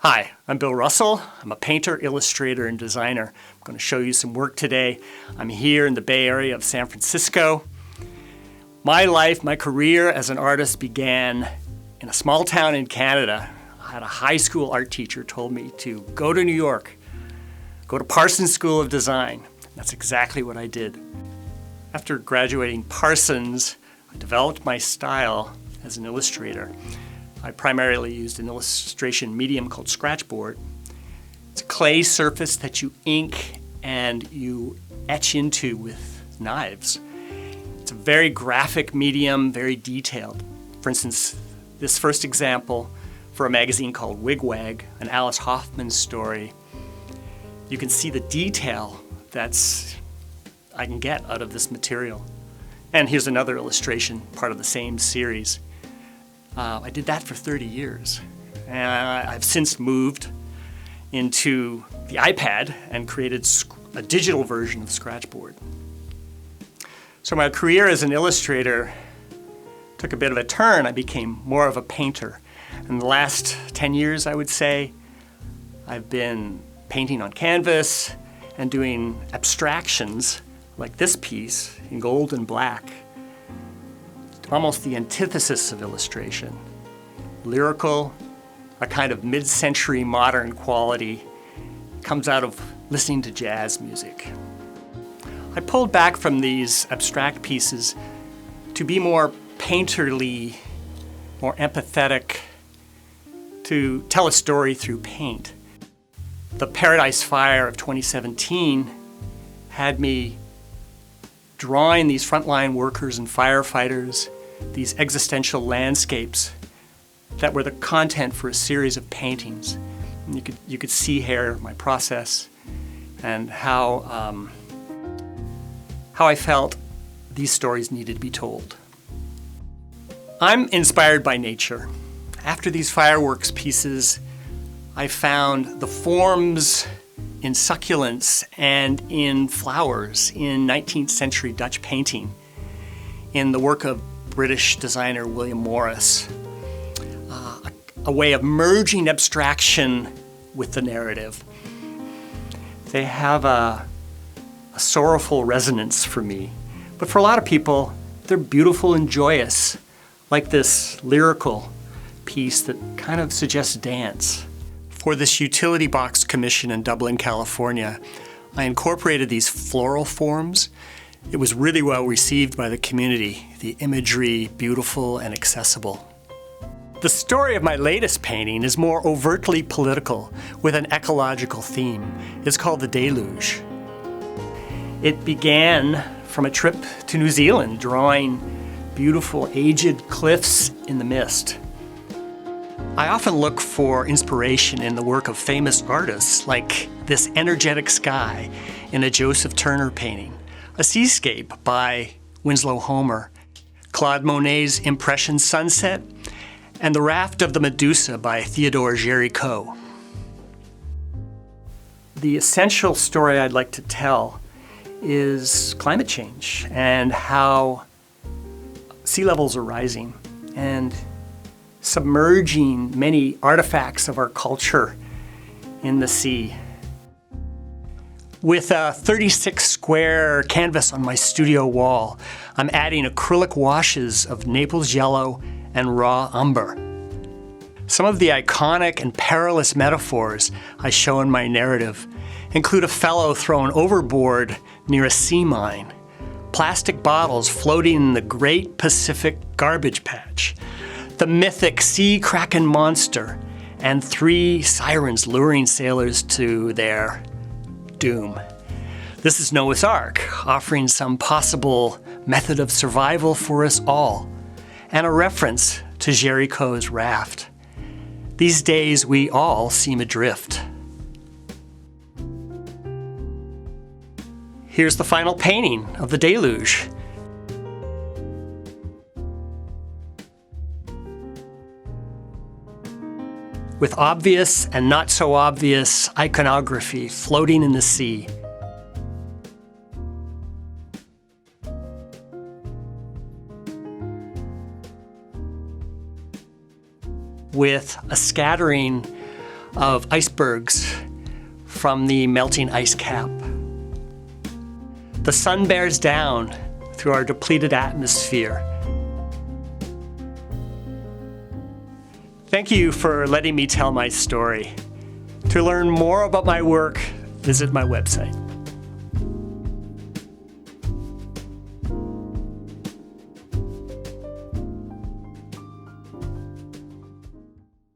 Hi, I'm Bill Russell. I'm a painter, illustrator, and designer. I'm going to show you some work today. I'm here in the Bay Area of San Francisco. My life, my career as an artist began in a small town in Canada. I had a high school art teacher told me to go to New York, go to Parsons School of Design. That's exactly what I did. After graduating Parsons, I developed my style as an illustrator. I primarily used an illustration medium called scratchboard. It's a clay surface that you ink and you etch into with knives. It's a very graphic medium, very detailed. For instance, this first example for a magazine called Wigwag, an Alice Hoffman story, you can see the detail I can get out of this material. And here's another illustration, part of the same series. I did that for 30 years. And I've since moved into the iPad and created a digital version of Scratchboard. So my career as an illustrator took a bit of a turn. I became more of a painter. In the last 10 years, I would say, I've been painting on canvas and doing abstractions like this piece in gold and black. Almost the antithesis of illustration. Lyrical, a kind of mid-century modern quality, comes out of listening to jazz music. I pulled back from these abstract pieces to be more painterly, more empathetic, to tell a story through paint. The Paradise Fire of 2017 had me drawing these frontline workers and firefighters, these existential landscapes that were the content for a series of paintings. And you could see here my process and how I felt these stories needed to be told. I'm inspired by nature. After these fireworks pieces, I found the forms in succulents and in flowers in 19th century Dutch painting, in the work of British designer William Morris, a way of merging abstraction with the narrative. They have a sorrowful resonance for me, but for a lot of people, they're beautiful and joyous, like this lyrical piece that kind of suggests dance. For this utility box commission in Dublin, California, I incorporated these floral forms. It was really well received by the community, the imagery beautiful and accessible. The story of my latest painting is more overtly political with an ecological theme. It's called The Deluge. It began from a trip to New Zealand, drawing beautiful aged cliffs in the mist. I often look for inspiration in the work of famous artists, like this energetic sky in a Joseph Turner painting, a seascape by Winslow Homer, Claude Monet's Impression Sunset, and The Raft of the Medusa by Theodore Géricault. The essential story I'd like to tell is climate change and how sea levels are rising and submerging many artifacts of our culture in the sea. With a 36 square canvas on my studio wall, I'm adding acrylic washes of Naples yellow and raw umber. Some of the iconic and perilous metaphors I show in my narrative include a fellow thrown overboard near a sea mine, plastic bottles floating in the Great Pacific Garbage Patch, the mythic sea kraken monster, and 3 sirens luring sailors to their doom. This is Noah's Ark, offering some possible method of survival for us all, and a reference to Géricault's raft. These days we all seem adrift. Here's the final painting of The Deluge. With obvious and not so obvious iconography floating in the sea. With a scattering of icebergs from the melting ice cap. The sun bears down through our depleted atmosphere. Thank you for letting me tell my story. To learn more about my work, visit my website.